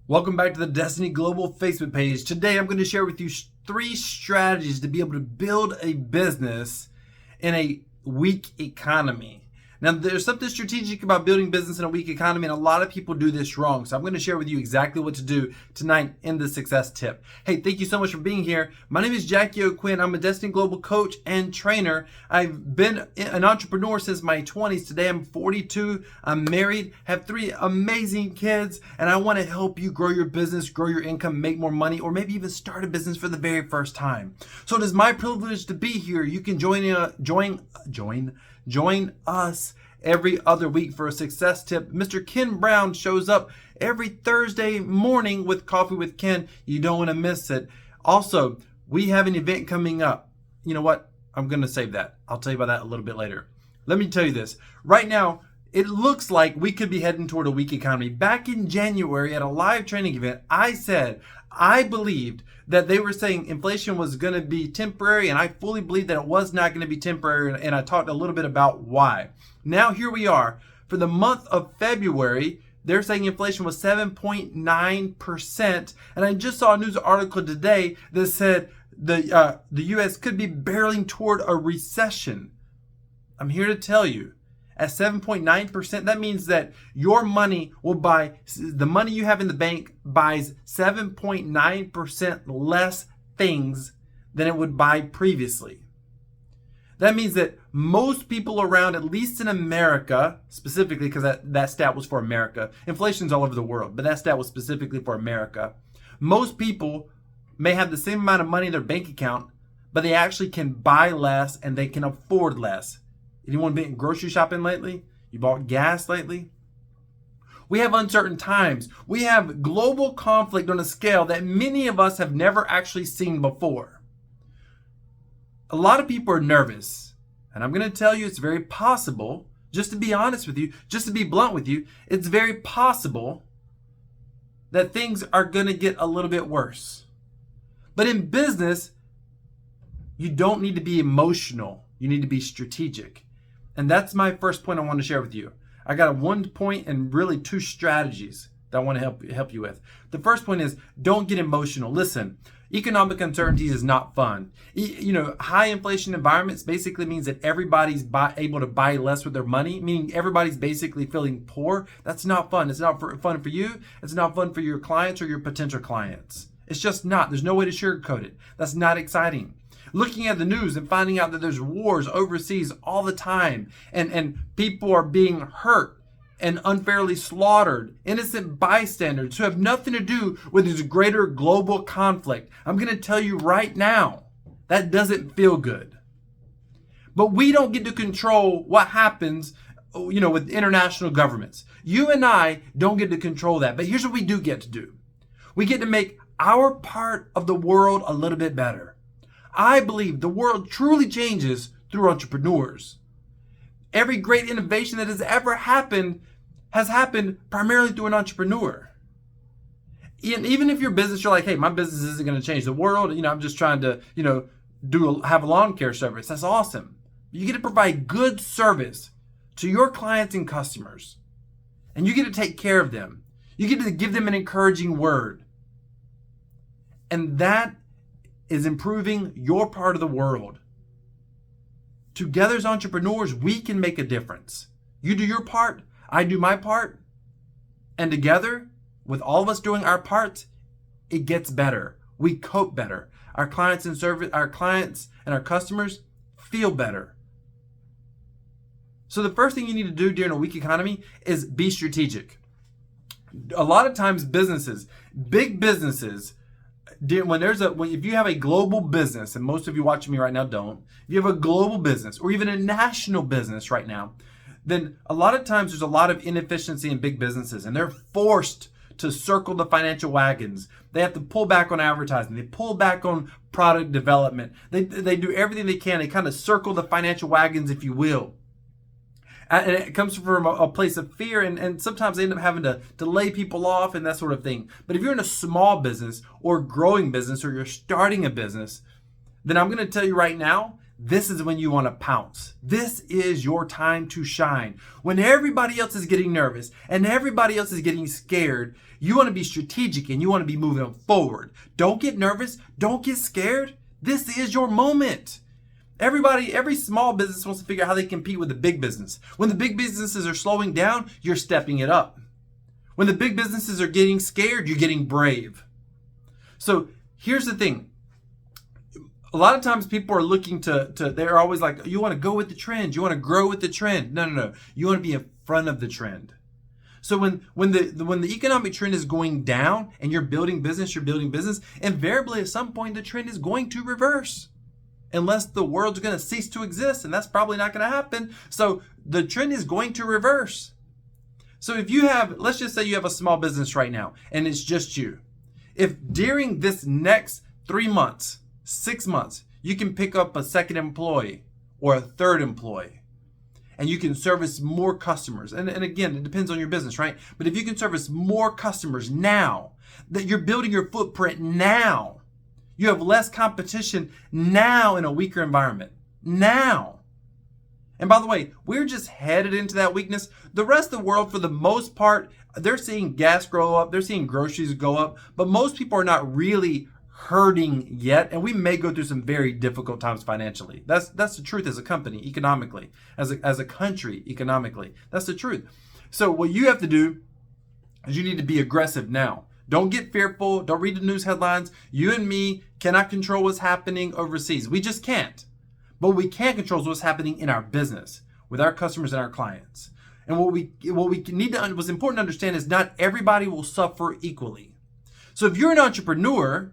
Welcome back to the Destiny Global Facebook page. Today I'm going to share with you 3 strategies to be able to build a business in a weak economy. Now, there's something strategic about building business in a weak economy, and a lot of people do this wrong. So I'm going to share with you exactly what to do tonight in the success tip. Hey, thank you so much for being here. My name is Jackie O'Quinn. I'm a Destiny Global coach and trainer. I've been an entrepreneur since my 20s. Today I'm 42. I'm married, have 3 amazing kids, and I want to help you grow your business, grow your income, make more money, or maybe even start a business for the very first time. So it is my privilege to be here. You can join us every other week for a success tip. Mr. Ken Brown shows up every Thursday morning with Coffee with Ken. You don't want to miss it. Also, we have an event coming up. You know what? I'm going to save that. I'll tell you about that a little bit later. Let me tell you this. Right now, it looks like we could be heading toward a weak economy. Back in January at a live training event, I said I believed that they were saying inflation was going to be temporary, and I fully believed that it was not going to be temporary, and I talked a little bit about why. Now here we are. For the month of February, they're saying inflation was 7.9%, and I just saw a news article today that said the U.S. could be barreling toward a recession. I'm here to tell you, at 7.9%, that means that your money will buy, the money you have in the bank buys 7.9% less things than it would buy previously. That means that most people around, at least in America, specifically because that stat was for America. Inflation's all over the world, but that stat was specifically for America. Most people may have the same amount of money in their bank account, but they actually can buy less and they can afford less. Anyone been grocery shopping lately? You bought gas lately? We have uncertain times. We have global conflict on a scale that many of us have never actually seen before. A lot of people are nervous. And I'm going to tell you it's very possible, just to be honest with you, just to be blunt with you, it's very possible that things are going to get a little bit worse. But in business, you don't need to be emotional. You need to be strategic. And that's my first point I want to share with you. I got 1 point and really 2 strategies that I want to help you with. The first point is don't get emotional. Listen, economic uncertainty is not fun. High inflation environments basically means that everybody's able to buy less with their money, meaning everybody's basically feeling poor. That's not fun. It's not fun for you. It's not fun for your clients or your potential clients. It's just not. There's no way to sugarcoat it. That's not exciting. Looking at the news and finding out that there's wars overseas all the time and people are being hurt and unfairly slaughtered, innocent bystanders who have nothing to do with this greater global conflict. I'm going to tell you right now, that doesn't feel good. But we don't get to control what happens, with international governments. You and I don't get to control that. But here's what we do get to do. We get to make our part of the world a little bit better. I believe the world truly changes through entrepreneurs. Every great innovation that has ever happened has happened primarily through an entrepreneur. And even if your business, you're like, hey, my business isn't going to change the world. I'm just trying to, have a lawn care service. That's awesome. You get to provide good service to your clients and customers. And you get to take care of them. You get to give them an encouraging word. And that is improving your part of the world. Together as entrepreneurs, we can make a difference. You do your part, I do my part, and together, with all of us doing our parts, it gets better. We cope better. Our clients and our customers feel better. So the first thing you need to do during a weak economy is be strategic. A lot of times big businesses, if you have a global business, and most of you watching me right now don't, if you have a global business or even a national business right now, then a lot of times there's a lot of inefficiency in big businesses, and they're forced to circle the financial wagons. They have to pull back on advertising. They pull back on product development. They do everything they can. They kind of circle the financial wagons, if you will. And it comes from a place of fear, and sometimes they end up having to lay people off and that sort of thing. But if you're in a small business or growing business or you're starting a business, then I'm going to tell you right now this is when you want to pounce. This is your time to shine. When everybody else is getting nervous and everybody else is getting scared, you want to be strategic and you want to be moving forward. Don't get nervous. Don't get scared. This is your moment. Every small business wants to figure out how they compete with the big business. When the big businesses are slowing down, you're stepping it up. When the big businesses are getting scared, you're getting brave. So here's the thing. A lot of times people are looking they're always like, you want to go with the trend. You want to grow with the trend. No. You want to be in front of the trend. So when the economic trend is going down and you're building business, invariably at some point the trend is going to reverse. Unless the world's going to cease to exist, and that's probably not going to happen. So the trend is going to reverse. So if you have, let's just say you have a small business right now and it's just you. If during this next 3 months, 6 months, you can pick up a second employee or a third employee and you can service more customers. And again, it depends on your business, right? But if you can service more customers now, that you're building your footprint now, you have less competition now in a weaker environment. Now. And by the way, we're just headed into that weakness. The rest of the world, for the most part, they're seeing gas go up, they're seeing groceries go up, but most people are not really hurting yet, and we may go through some very difficult times financially. That's the truth as a company, economically, as a country, economically. That's the truth. So what you have to do is you need to be aggressive now. Don't get fearful. Don't read the news headlines. You and me cannot control what's happening overseas. We just can't. But what we can control is what's happening in our business with our customers and our clients. And what's important to understand is not everybody will suffer equally. So if you're an entrepreneur,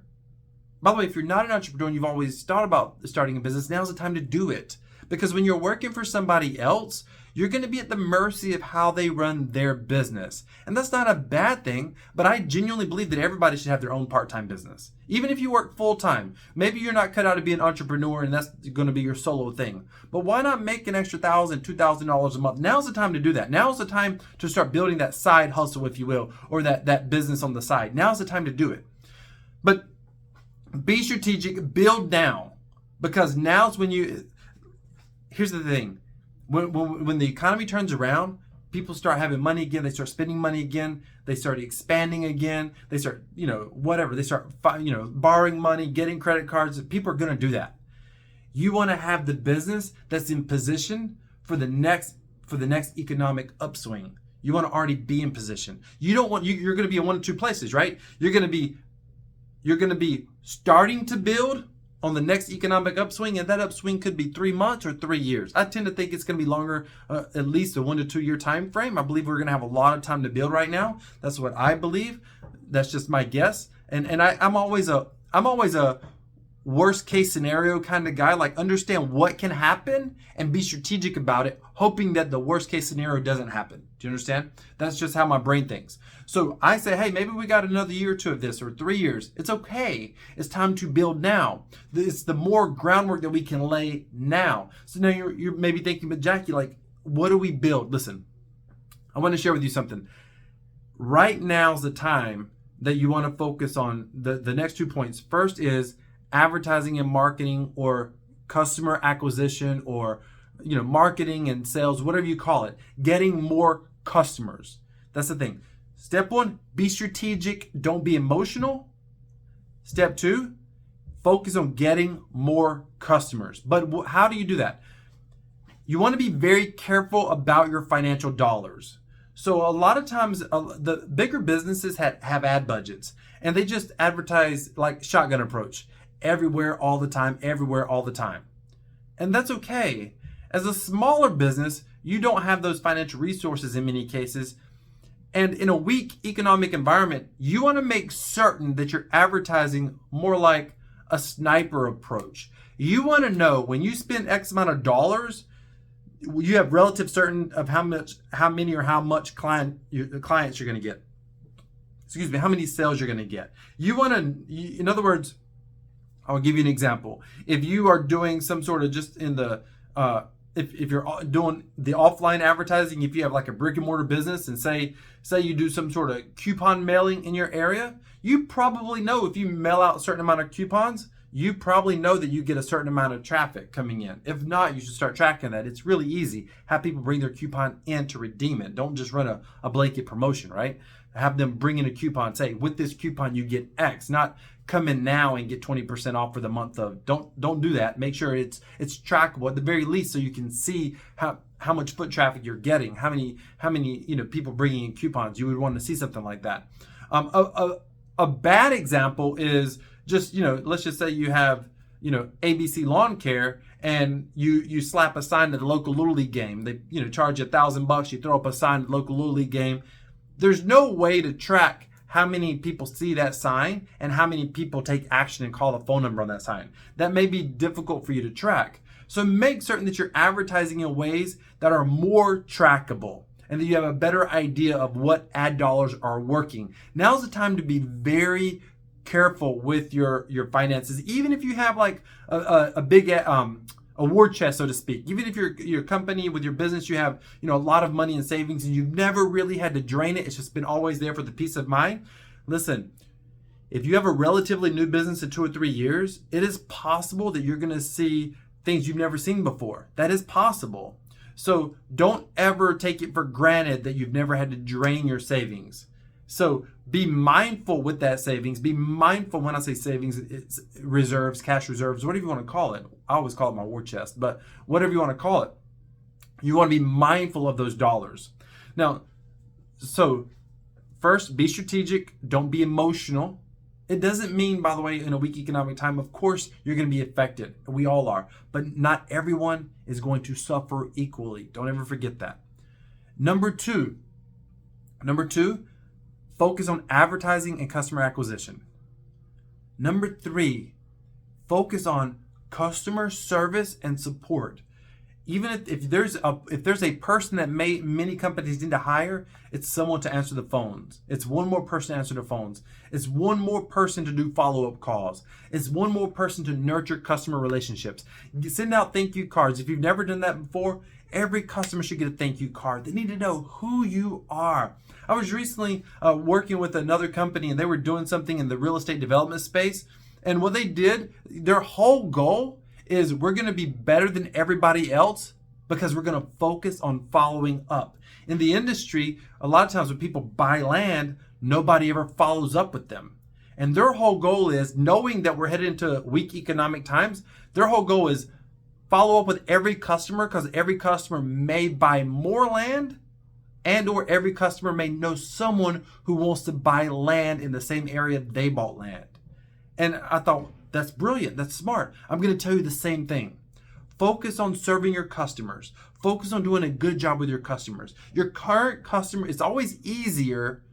by the way, if you're not an entrepreneur and you've always thought about starting a business, now's the time to do it. Because when you're working for somebody else, you're going to be at the mercy of how they run their business. And that's not a bad thing, but I genuinely believe that everybody should have their own part-time business. Even if you work full-time, maybe you're not cut out to be an entrepreneur and that's going to be your solo thing. But why not make an extra $1,000, $2,000 a month? Now's the time to do that. Now's the time to start building that side hustle, if you will, or that business on the side. Now's the time to do it. But be strategic, build now, because now's when here's the thing. When the economy turns around, people start having money again. They start spending money again. They start expanding again. They start, whatever. They start, borrowing money, getting credit cards. People are going to do that. You want to have the business that's in position for the next economic upswing. You want to already be in position. You don't want you're going to be in one of two places, right? You're going to be starting to build on the next economic upswing, and that upswing could be 3 months or 3 years. I tend to think it's going to be longer, at least a 1 to 2 year time frame. I believe we're going to have a lot of time to build right now. That's what I believe. That's just my guess. And I'm always a worst case scenario kind of guy. Like, understand what can happen and be strategic about it, hoping that the worst case scenario doesn't happen. Do you understand? That's just how my brain thinks. So I say, hey, maybe we got another year or two of this, or 3 years. It's okay. It's time to build now. It's the more groundwork that we can lay now. So now you're maybe thinking, but Jackie, like, what do we build? Listen, I want to share with you something. Right now's the time that you want to focus on the next 2 points. First is advertising and marketing, or customer acquisition, or marketing and sales, whatever you call it, getting more customers. That's the thing. Step 1, be strategic. Don't be emotional. Step 2, focus on getting more customers. But how do you do that? You want to be very careful about your financial dollars. So a lot of times, the bigger businesses have ad budgets, and they just advertise like shotgun approach. Everywhere, all the time, everywhere, all the time. And that's okay. As a smaller business, you don't have those financial resources in many cases. And in a weak economic environment, you want to make certain that you're advertising more like a sniper approach. You want to know when you spend X amount of dollars, you have relative certain of how many or how much clients you're going to get. Excuse me, how many sales you're going to get. You want to, in other words, I'll give you an example. If you are doing some sort of just in the, if you're doing the offline advertising, if you have like a brick and mortar business, and say you do some sort of coupon mailing in your area, you probably know if you mail out a certain amount of coupons, you probably know that you get a certain amount of traffic coming in. If not, you should start tracking that. It's really easy. Have people bring their coupon in to redeem it. Don't just run a blanket promotion, right? Have them bring in a coupon. Say, with this coupon, you get X. Not come in now and get 20% off for the month of. Don't do that. Make sure it's trackable at the very least, so you can see how much foot traffic you're getting, how many people bringing in coupons. You would want to see something like that. A bad example is just, let's just say you have, ABC Lawn Care, and you slap a sign at the local Little League game. They, charge you $1,000. You throw up a sign at the local Little League game. There's no way to track how many people see that sign and how many people take action and call a phone number on that sign. That may be difficult for you to track. So make certain that you're advertising in ways that are more trackable and that you have a better idea of what ad dollars are working. Now's the time to be very careful with your finances. Even if you have like a big a war chest, so to speak. Even if your company, with your business, you have a lot of money in savings and you've never really had to drain it. It's just been always there for the peace of mind. Listen, if you have a relatively new business in 2 or 3 years, it is possible that you're going to see things you've never seen before. That is possible. So don't ever take it for granted that you've never had to drain your savings. So be mindful with that savings. Be mindful when I say savings, it's reserves, cash reserves, whatever you want to call it. I always call it my war chest, but whatever you want to call it, you want to be mindful of those dollars. Now, so first, be strategic. Don't be emotional. It doesn't mean, by the way, in a weak economic time, of course, you're going to be affected. We all are. But not everyone is going to suffer equally. Don't ever forget that. Number two, focus on advertising and customer acquisition. Number 3, focus on customer service and support. Even if there's a person that many companies need to hire, it's someone to answer the phones. It's one more person to answer the phones. It's one more person to do follow-up calls. It's one more person to nurture customer relationships. Send out thank you cards. If you've never done that before, every customer should get a thank you card. They need to know who you are. I was recently working with another company, and they were doing something in the real estate development space. And what they did, their whole goal is we're going to be better than everybody else because we're going to focus on following up. In the industry, a lot of times when people buy land, nobody ever follows up with them. And their whole goal is, knowing that we're headed into weak economic times, their whole goal is follow up with every customer, because every customer may buy more land, and or every customer may know someone who wants to buy land in the same area they bought land. And I thought, that's brilliant. That's smart. I'm going to tell you the same thing. Focus on serving your customers. Focus on doing a good job with your customers. Your current customer, it's always easier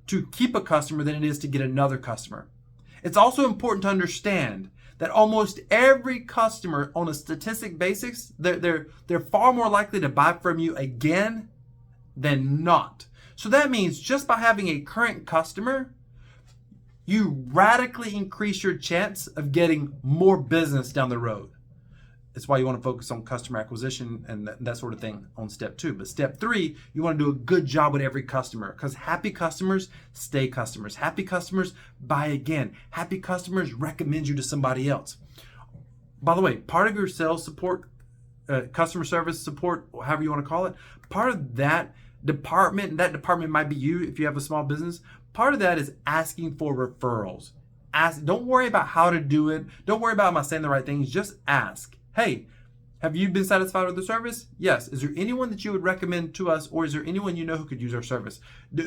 to keep a customer than it is to get another customer. It's also important to understand that almost every customer, on a statistic basis, they're far more likely to buy from you again than not. So that means just by having a current customer, you radically increase your chance of getting more business down the road. That's why you want to focus on customer acquisition and that sort of thing on step 2. But step 3, you want to do a good job with every customer, because happy customers stay customers. Happy customers buy again. Happy customers recommend you to somebody else. By the way, part of your sales support, customer service support, however you want to call it, part of that department, and that department might be you if you have a small business, part of that is asking for referrals. Don't worry about how to do it. Don't worry about am I saying the right things. Just ask. Hey, have you been satisfied with the service? Yes. Is there anyone that you would recommend to us, or is there anyone you know who could use our service?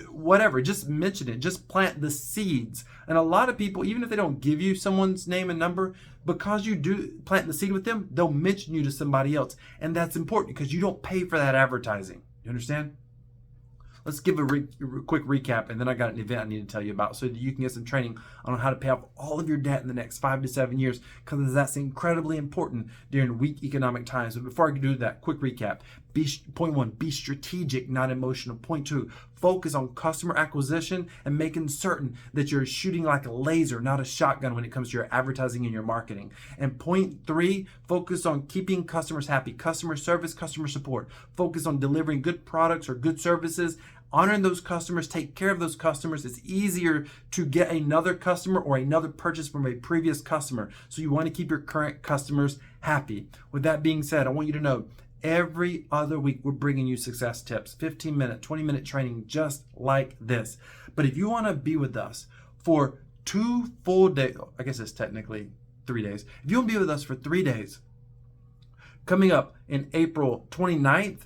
Whatever, just mention it. Just plant the seeds. And a lot of people, even if they don't give you someone's name and number, because you do plant the seed with them, they'll mention you to somebody else. And that's important because you don't pay for that advertising. You understand? Let's give a quick recap, and then I got an event I need to tell you about so that you can get some training on how to pay off all of your debt in the next 5 to 7 years, because that's incredibly important during weak economic times. But before I do that, quick recap. Point 1, be strategic, not emotional. Point 2, focus on customer acquisition and making certain that you're shooting like a laser, not a shotgun, when it comes to your advertising and your marketing. And point 3, focus on keeping customers happy. Customer service, customer support. Focus on delivering good products or good services honoring those customers, take care of those customers. It's easier to get another customer or another purchase from a previous customer. So you want to keep your current customers happy. With that being said, I want you to know every other week we're bringing you success tips, 15-minute, 20-minute training just like this. But if you want to be with us for 2 full days, I guess it's technically 3 days. If you want to be with us for 3 days, coming up in April 29th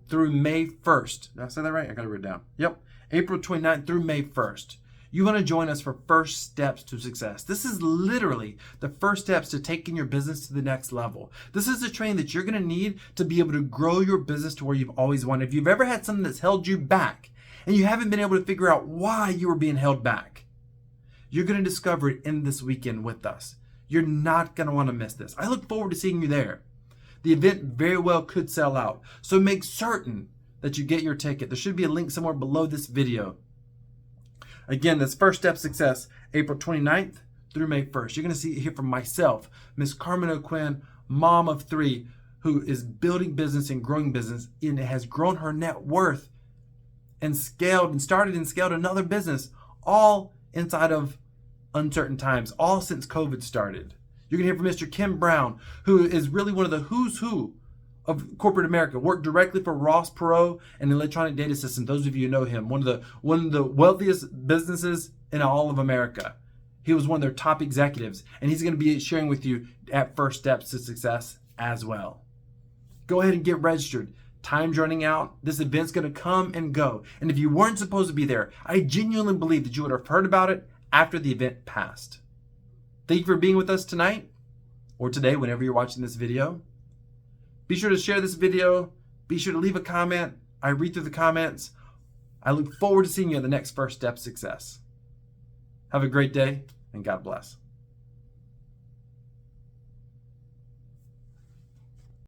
through May 1st. Did I say that right? I got it written down. Yep. April 29th through May 1st. You want to join us for First Steps to Success. This is literally the first steps to taking your business to the next level. This is the training that you're going to need to be able to grow your business to where you've always wanted. If you've ever had something that's held you back and you haven't been able to figure out why you were being held back, you're going to discover it in this weekend with us. You're not going to want to miss this. I look forward to seeing you there. The event very well could sell out, so make certain that you get your ticket. There should be a link somewhere below this video. Again, that's First Step Success, April 29th through May 1st. You're going to hear from myself, Miss Carmen O'Quinn, mom of 3, who is building business and growing business, and has grown her net worth and scaled and started and scaled another business, all inside of uncertain times, all since COVID started. You're going to hear from Mr. Kim Brown, who is really one of the who's who of corporate America. Worked directly for Ross Perot and Electronic Data Systems. Those of you who know him, one of the wealthiest businesses in all of America. He was one of their top executives, and he's going to be sharing with you at First Steps to Success as well. Go ahead and get registered. Time's running out. This event's going to come and go. And if you weren't supposed to be there, I genuinely believe that you would have heard about it after the event passed. Thank you for being with us tonight or today, whenever you're watching this video. Be sure to share this video. Be sure to leave a comment. I read through the comments. I look forward to seeing you at the next First Step Success. Have a great day, and God bless.